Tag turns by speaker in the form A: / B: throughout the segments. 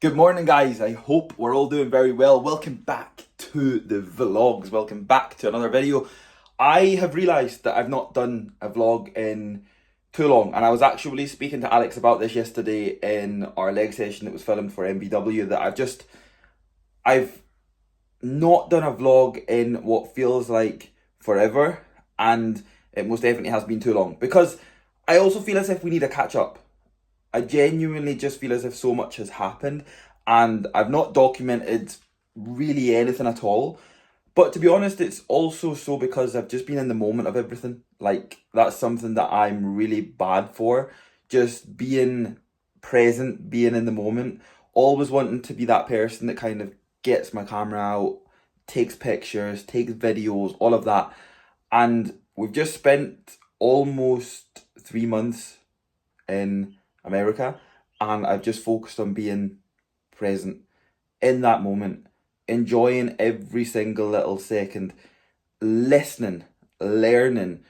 A: Good morning, guys. I hope we're all doing very well. Welcome back to the vlogs. Welcome back to another video. I have realised that I've not done a vlog in too long, and I was actually speaking to Alex about this yesterday in our leg session that was filmed for MBW, that I've not done a vlog in what feels like forever, and it most definitely has been too long, because I also feel as if we need a catch up. I genuinely just feel as if so much has happened and I've not documented really anything at all. But to be honest, it's also so because I've just been in the moment of everything. Like, that's something that I'm really bad for. Just being present, being in the moment, always wanting to be that person that kind of gets my camera out, takes pictures, takes videos, all of that. And we've just spent almost 3 months in America, and I've just focused on being present in that moment, enjoying every single little second, listening, learning,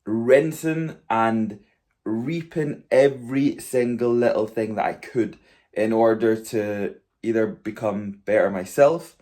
A: rinsing and reaping every single little thing that I could in order to either become better myself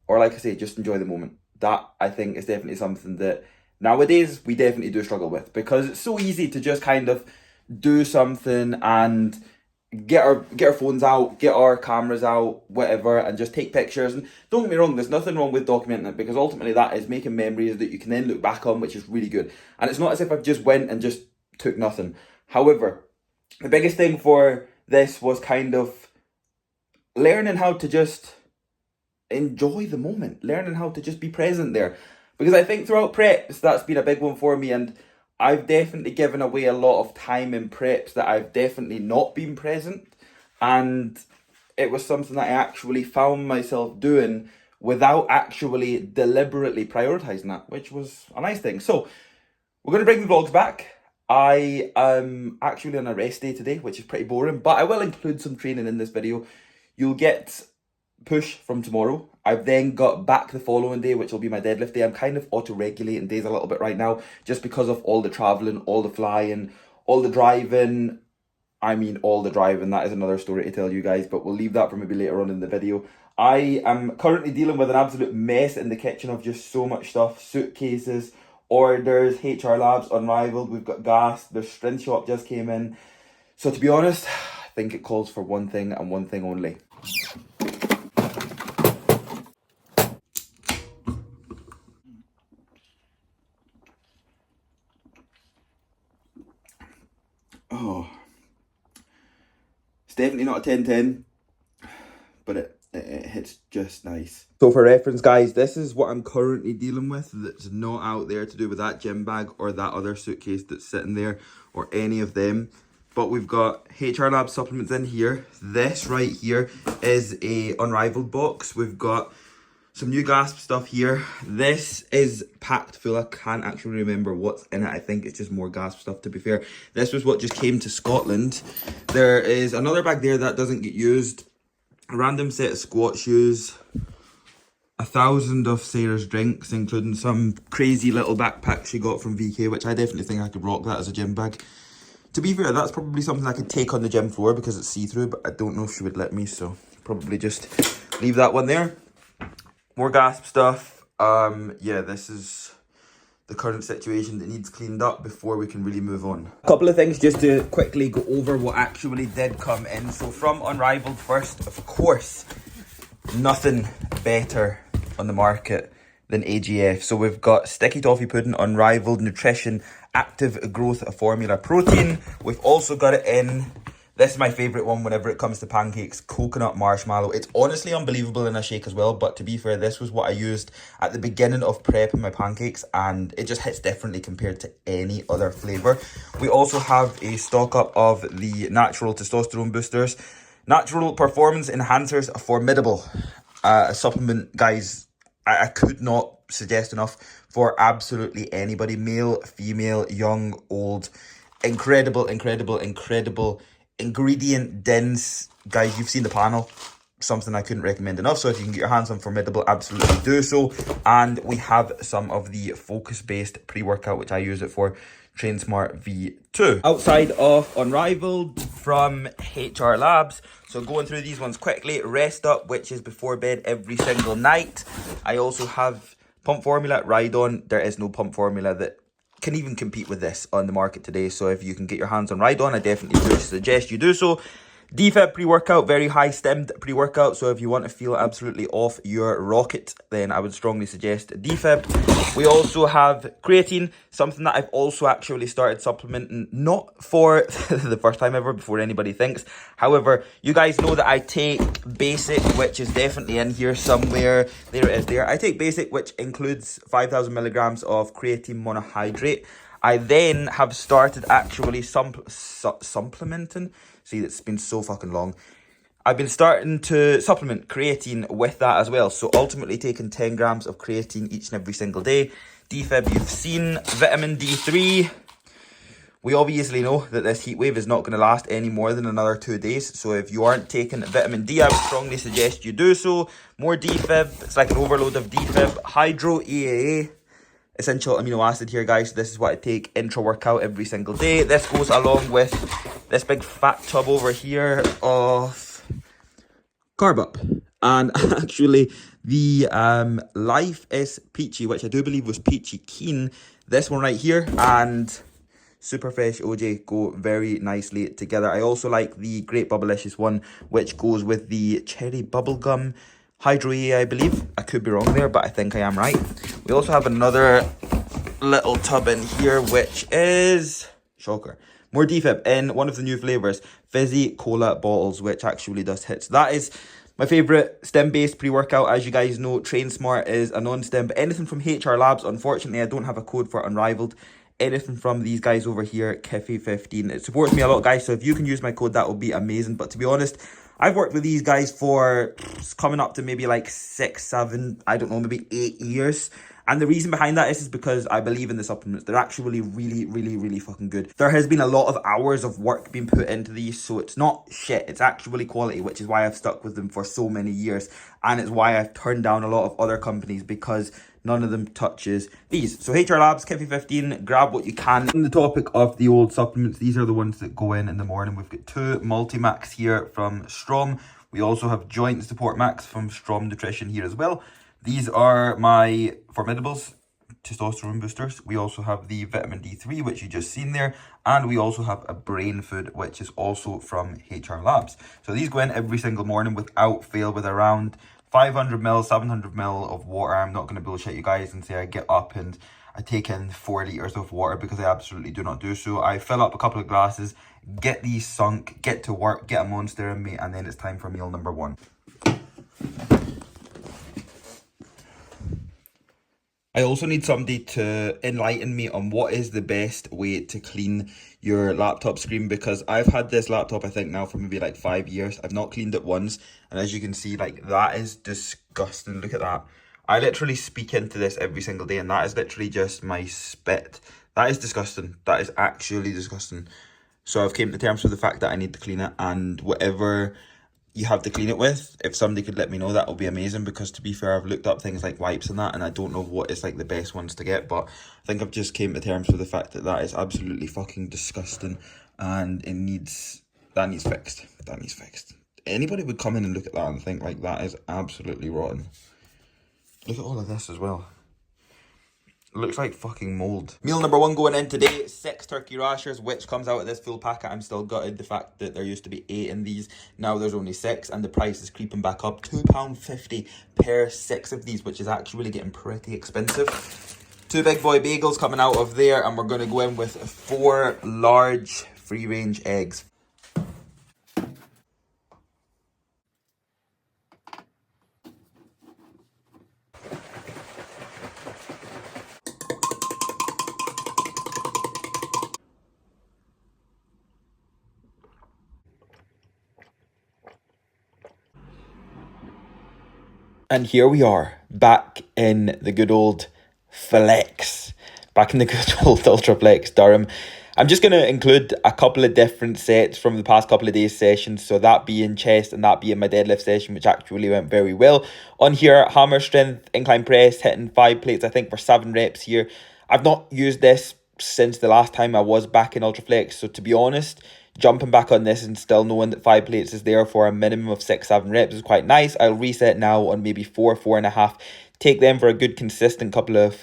A: or, like I say, just enjoy the moment. That, I think, is definitely something that nowadays we definitely do struggle with, because it's so easy to just kind of do something and get our phones out, get our cameras out, whatever, and just take pictures. And don't get me wrong, there's nothing wrong with documenting it, because ultimately that is making memories that you can then look back on, which is really good. And it's not as if I've just went and just took nothing. However, the biggest thing for this was kind of learning how to just enjoy the moment, learning how to just be present there. Because I think throughout preps, that's been a big one for me, and I've definitely given away a lot of time in preps that I've definitely not been present. And it was something that I actually found myself doing without actually deliberately prioritising that, which was a nice thing. So we're going to bring the vlogs back. I am actually on a rest day today, which is pretty boring, but I will include some training in this video. You'll get push from tomorrow. I've then got back the following day, which will be my deadlift day. I'm kind of auto-regulating days a little bit right now, just because of all the traveling, all the flying, all the driving. I mean, all the driving, that is another story to tell you guys, but we'll leave that for maybe later on in the video. I am currently dealing with an absolute mess in the kitchen of just so much stuff: suitcases, orders, HR Labs, Unrivaled, we've got gas, the strength shop just came in. So to be honest, I think it calls for one thing and one thing only. Oh, it's definitely not a 10-10, but it hits just nice. So for reference, guys, this is what I'm currently dealing with that's not out there to do with that gym bag or that other suitcase that's sitting there or any of them. But we've got HR Lab supplements in here. This right here is a Unrivaled box. We've got some new Gasp stuff here. This is packed full. I can't actually remember what's in it. I think it's just more Gasp stuff, to be fair. This was what just came to Scotland. There is another bag there that doesn't get used. A random set of squat shoes. 1,000 of Sarah's drinks, including some crazy little backpack she got from VK, which I definitely think I could rock that as a gym bag. To be fair, that's probably something I could take on the gym floor because it's see-through, but I don't know if she would let me, so probably just leave that one there. More Gasp stuff. Yeah, this is the current situation that needs cleaned up before we can really move on. A couple of things just to quickly go over what actually did come in. So from Unrivaled first, of course, nothing better on the market than AGF. So we've got Sticky Toffee Pudding, Unrivaled Nutrition, Active Growth Formula Protein. We've also got it in, this is my favourite one whenever it comes to pancakes, Coconut Marshmallow. It's honestly unbelievable in a shake as well, but to be fair, this was what I used at the beginning of prepping my pancakes, and it just hits differently compared to any other flavour. We also have a stock up of the Natural Testosterone Boosters. Natural Performance Enhancers Formidable. A supplement, guys, I could not suggest enough for absolutely anybody, male, female, young, old. Incredible, incredible, incredible ingredient dense. Guys, you've seen the panel. Something I couldn't recommend enough. So if you can get your hands on Formidable, absolutely do so. And we have some of the focus based pre-workout, which I use it for TrainSmart V2. Outside of Unrivaled from HR Labs. So going through these ones quickly. Rest Up, which is before bed every single night. I also have Pump Formula, Ride On. There is no pump formula that can even compete with this on the market today. So if you can get your hands on Ride On, I definitely do suggest you do so. DFib pre-workout, very high stemmed pre-workout. So if you want to feel absolutely off your rocket, then I would strongly suggest DFib. We also have creatine, something that I've also actually started supplementing, not for the first time ever, before anybody thinks. However, you guys know that I take Basic, which is definitely in here somewhere. There it is there. I take Basic, which includes 5,000 milligrams of creatine monohydrate. I then have started actually supplementing. See, it's been so fucking long. I've been starting to supplement creatine with that as well. So ultimately taking 10 grams of creatine each and every single day. DFib, you've seen. Vitamin D3. We obviously know that this heat wave is not going to last any more than another 2 days. So if you aren't taking vitamin D, I would strongly suggest you do so. More DFib. It's like an overload of DFib. Hydro EAA. Essential amino acid here, guys. This is what I take intra workout every single day. This goes along with this big fat tub over here of Carb Up. And actually the Life is Peachy, which I do believe was Peachy Keen. This one right here and Super Fresh OJ go very nicely together. I also like the Great Bubblicious one, which goes with the Cherry Bubblegum Hydro EA, I believe. I could be wrong there, but I think I am right. We also have another little tub in here, which is, shocker, more DFib in one of the new flavors, Fizzy Cola bottles, which actually does hit. So that is my favorite stem-based pre-workout. As you guys know, TrainSmart is a non-stem, but anything from HR Labs, unfortunately, I don't have a code for Unrivaled. Anything from these guys over here, Kiffy15, it supports me a lot, guys. So if you can use my code, that would be amazing. But to be honest, I've worked with these guys for coming up to maybe like 6, 7, I don't know, maybe 8 years. And the reason behind that is because I believe in the supplements. They're actually really fucking good. There has been a lot of hours of work being put into these, so it's not shit. It's actually quality, which is why I've stuck with them for so many years. And it's why I've turned down a lot of other companies, because none of them touches these. So HR Labs, Kiffy15, grab what you can. On the topic of the old supplements, these are the ones that go in the morning. We've got 2 Multimax here from Strom. We also have Joint Support Max from Strom Nutrition here as well. These are my Formidables testosterone boosters. We also have the vitamin D3, which you just seen there. And we also have a brain food, which is also from HR Labs. So these go in every single morning without fail, with around 500 ml, 700 ml of water. I'm not going to bullshit you guys and say I get up and I take in 4 liters of water, because I absolutely do not do so. I fill up a couple of glasses, get these sunk, get to work, get a monster in me, and then it's time for meal number 1. I also need somebody to enlighten me on what is the best way to clean your laptop screen, because I've had this laptop, I think now for maybe like 5 years. I've not cleaned it once, and as you can see, like, that is disgusting. Look at that. I literally speak into this every single day, and that is literally just my spit. That is disgusting. That is actually disgusting. So I've came to terms with the fact that I need to clean it, and whatever you have to clean it with, if somebody could let me know, that would be amazing. Because to be fair, I've looked up things like wipes and that, and I don't know what is like the best ones to get, but I think I've just came to terms with the fact that that is absolutely fucking disgusting, and that needs fixed. That needs fixed. Anybody would come in and look at that and think like, that is absolutely rotten. Look at all of this as well. It looks like fucking mold. Meal number 1 going in today, 6 turkey rashers, which comes out of this full packet. I'm still gutted the fact that there used to be 8 in these. Now there's only 6, and the price is creeping back up. £2.50 per 6 of these, which is actually getting pretty expensive. 2 big boy bagels coming out of there, and we're going to go in with 4 large free range eggs. And here we are, back in the good old Flex. Back in the good old Ultra Flex Durham. I'm just going to include a couple of different sets from the past couple of days' sessions. So that being chest and that being my deadlift session, which actually went very well. On here, hammer strength, incline press, hitting 5 plates, I think, for 7 reps here. I've not used this since the last time I was back in Ultraflex. So to be honest, jumping back on this and still knowing that 5 plates is there for a minimum of 6-7 reps is quite nice. I'll reset now on maybe 4-4.5. Take them for a good consistent couple of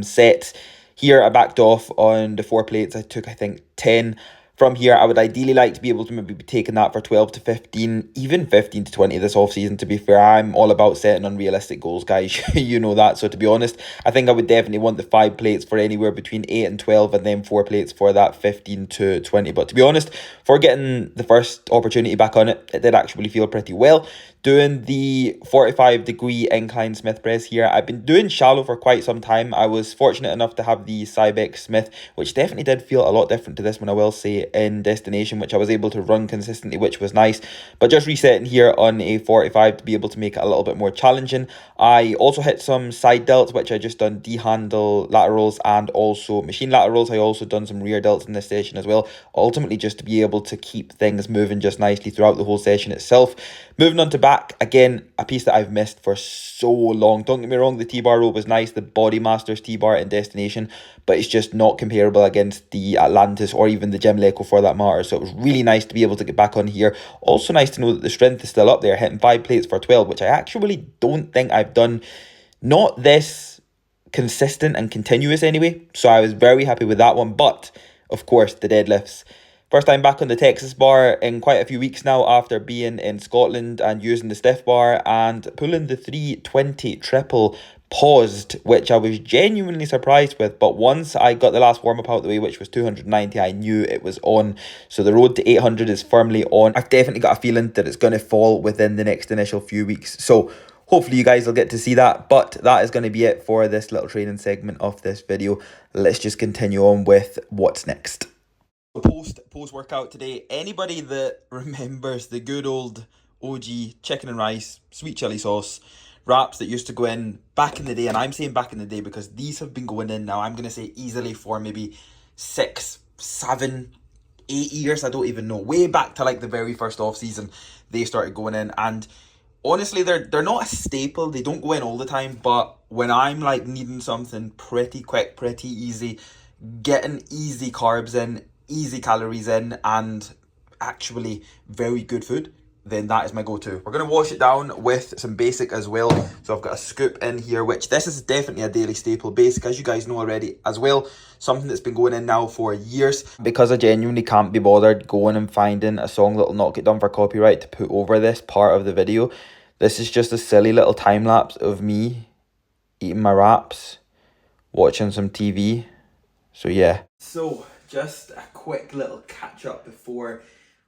A: sets. Here I backed off on the 4 plates. I took, I think, 10. From here, I would ideally like to be able to maybe be taking that for 12 to 15, even 15 to 20 this off-season. To be fair, I'm all about setting unrealistic goals, guys. You know that. So to be honest, I think I would definitely want the 5 plates for anywhere between 8 and 12, and then 4 plates for that 15 to 20. But to be honest, for getting the first opportunity back on it, it did actually feel pretty well. Doing the 45-degree incline Smith press here. I've been doing shallow for quite some time. I was fortunate enough to have the Cybex Smith, which definitely did feel a lot different to this one, I will say, in destination, which I was able to run consistently, which was nice. But just resetting here on a 45 to be able to make it a little bit more challenging. I also hit some side delts, which I just done D-handle laterals and also machine laterals. I also done some rear delts in this session as well, ultimately just to be able to keep things moving just nicely throughout the whole session itself. Moving on to back, again, a piece that I've missed for so long. Don't get me wrong, the T-bar row was nice, the Body Masters T-bar in destination, but it's just not comparable against the Atlantis or even the Gemleco for that matter. So it was really nice to be able to get back on here. Also nice to know that the strength is still up there, hitting 5 plates for 12, which I actually don't think I've done, not this consistent and continuous anyway. So I was very happy with that one. But of course, the deadlifts. First time back on the Texas bar in quite a few weeks now after being in Scotland and using the stiff bar and pulling the 320 triple paused, which I was genuinely surprised with. But once I got the last warm-up out of the way, which was 290, I knew it was on. So the road to 800 is firmly on. I've definitely got a feeling that it's going to fall within the next initial few weeks. So hopefully you guys will get to see that. But that is going to be it for this little training segment of this video. Let's just continue on with what's next. Post workout today. Anybody that remembers the good old OG chicken and rice, sweet chili sauce wraps that used to go in back in the day, and I'm saying back in the day because these have been going in now, I'm going to say easily for maybe 6, 7, 8 years, I don't even know, way back to like the very first off season they started going in. And honestly, they're not a staple, they don't go in all the time, but when I'm like needing something pretty quick, pretty easy, getting easy carbs in, easy calories in, and actually very good food, then that is my go-to. We're going to wash it down with some basic as well. So I've got a scoop in here, which this is definitely a daily staple. Basic, as you guys know already as well, something that's been going in now for years. Because I genuinely can't be bothered going and finding a song that'll not get done for copyright to put over this part of the video, this is just a silly little time lapse of me eating my wraps, watching some TV. So yeah. So just a quick little catch up before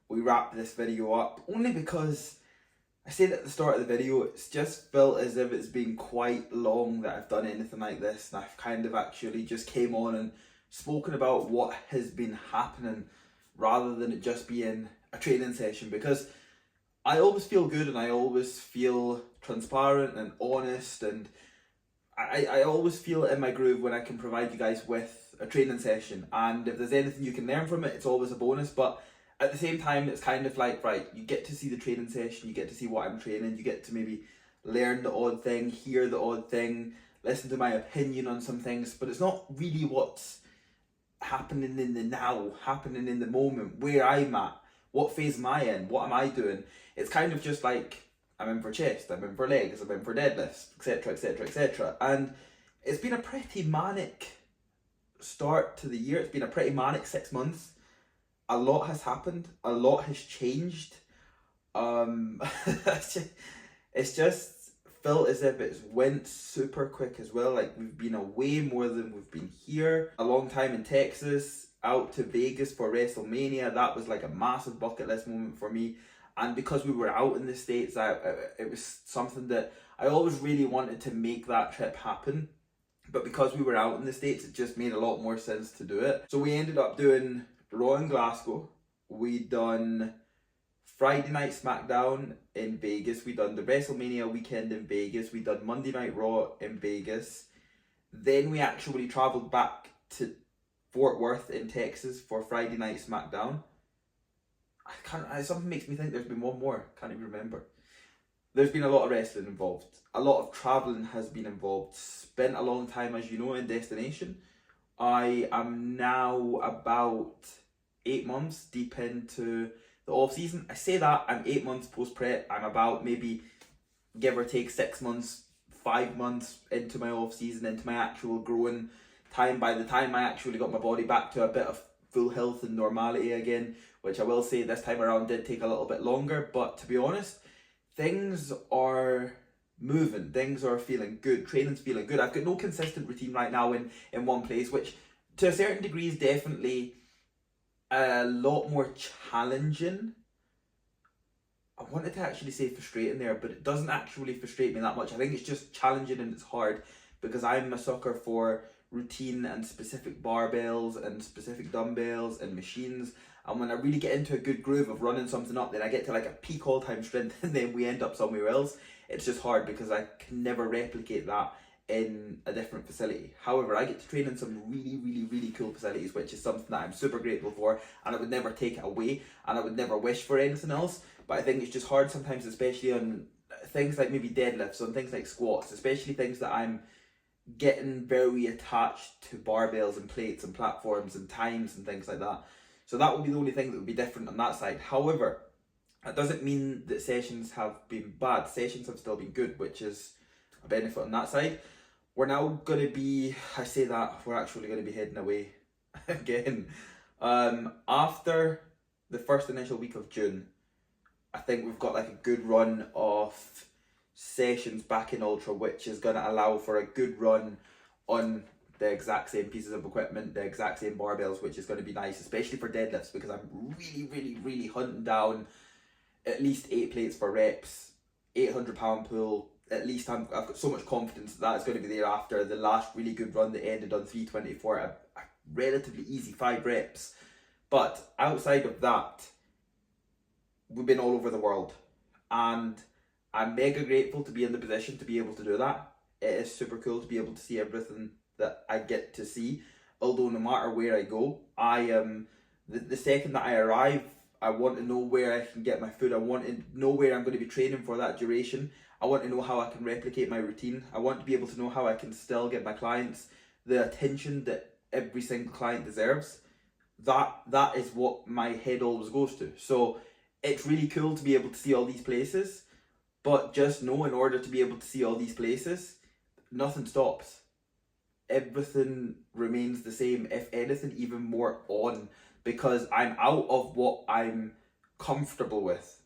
A: we wrap this video up, only because I said at the start of the video, it's just felt as if it's been quite long that I've done anything like this, and I've kind of actually just came on and spoken about what has been happening rather than it just being a training session, because I always feel good and I always feel transparent and honest, and I always feel in my groove when I can provide you guys with a training session, and if there's anything you can learn from it, it's always a bonus. But at the same time, it's kind of like, right, you get to see the training session, you get to see what I'm training, you get to maybe learn the odd thing, hear the odd thing, listen to my opinion on some things, but it's not really what's happening in the now, happening in the moment, where I'm at, what phase am I in, what am I doing. It's kind of just like, I'm in for chest, I'm in for legs, I'm in for deadlifts, etc, etc, etc. And it's been a pretty manic start to the year. It's been a pretty manic 6 months. A lot has happened, a lot has changed. It's just felt as if it's went super quick as well. Like, we've been away more than we've been here. A long time in Texas, out to Vegas for WrestleMania. That was like a massive bucket list moment for me. And because we were out in the States, it was something that I always really wanted to make that trip happen. But because we were out in the States, it just made a lot more sense to do it. So we ended up doing Raw in Glasgow. We done Friday Night SmackDown in Vegas. We done the WrestleMania weekend in Vegas. We done Monday Night Raw in Vegas. Then we actually travelled back to Fort Worth in Texas for Friday Night SmackDown. Something makes me think there's been one more. Can't even remember. There's been a lot of wrestling involved. A lot of travelling has been involved. Spent a long time, as you know, in destination. I am now about 8 months deep into the off season. I say that I'm 8 months post prep. I'm about maybe give or take 6 months, 5 months into my off season, into my actual growing time. By the time I actually got my body back to a bit of full health and normality again, which I will say this time around did take a little bit longer, but to be honest, things are moving, things are feeling good, training's feeling good. I've got no consistent routine right now in one place, which to a certain degree is definitely a lot more challenging. I wanted to actually say frustrating there, but it doesn't actually frustrate me that much. I think it's just challenging and it's hard because I'm a sucker for routine and specific barbells and specific dumbbells and machines. And when I really get into a good groove of running something up, then I get to like a peak all-time strength and then we end up somewhere else. It's just hard because I can never replicate that in a different facility. However, I get to train in some really cool facilities, which is something that I'm super grateful for, and I would never take it away, and I would never wish for anything else. But I think it's just hard sometimes, especially on things like maybe deadlifts, on things like squats, especially things that I'm getting very attached to barbells and plates and platforms and times and things like that. So that would be the only thing that would be different on that side. However, that doesn't mean that sessions have been bad. Sessions have still been good, which is a benefit on that side. We're now going to be, I say that, we're actually going to be heading away again. After the first initial week of June, I think we've got like a good run of sessions back in Ultra, which is going to allow for a good run on the exact same pieces of equipment, the exact same barbells, which is going to be nice, especially for deadlifts, because I'm really hunting down at least 8 plates for reps, 800-pound pull. At least I've got so much confidence that it's going to be there after the last really good run that ended on 324, a relatively easy 5 reps. But outside of that, we've been all over the world, and I'm mega grateful to be in the position to be able to do that. It is super cool to be able to see everything that I get to see, although no matter where I go, I am the second that I arrive, I want to know where I can get my food. I want to know where I'm going to be training for that duration. I want to know how I can replicate my routine. I want to be able to know how I can still give my clients the attention that every single client deserves. That is what my head always goes to. So it's really cool to be able to see all these places, but just know, in order to be able to see all these places, nothing stops. Everything remains the same, if anything even more on, because I'm out of what I'm comfortable with,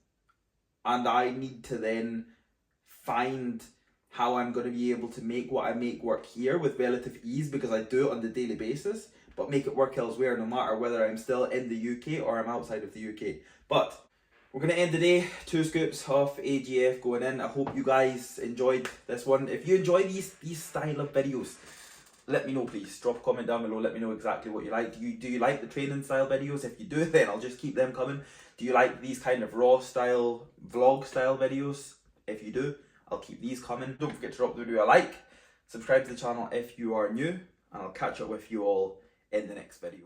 A: and I need to then find how I'm going to be able to make what I make work here with relative ease, because I do it on the daily basis, but make it work elsewhere, no matter whether I'm still in the UK or I'm outside of the UK. But we're going to end the day, 2 scoops of AGF going in. I hope you guys enjoyed this one. If you enjoy these style of videos, let me know, please. Drop a comment down below, let me know exactly what you like. Do you like the training style videos? If you do, then I'll just keep them coming. Do you like these kind of raw style, vlog style videos? If you do, I'll keep these coming. Don't forget to drop the video a like, subscribe to the channel if you are new, and I'll catch up with you all in the next video.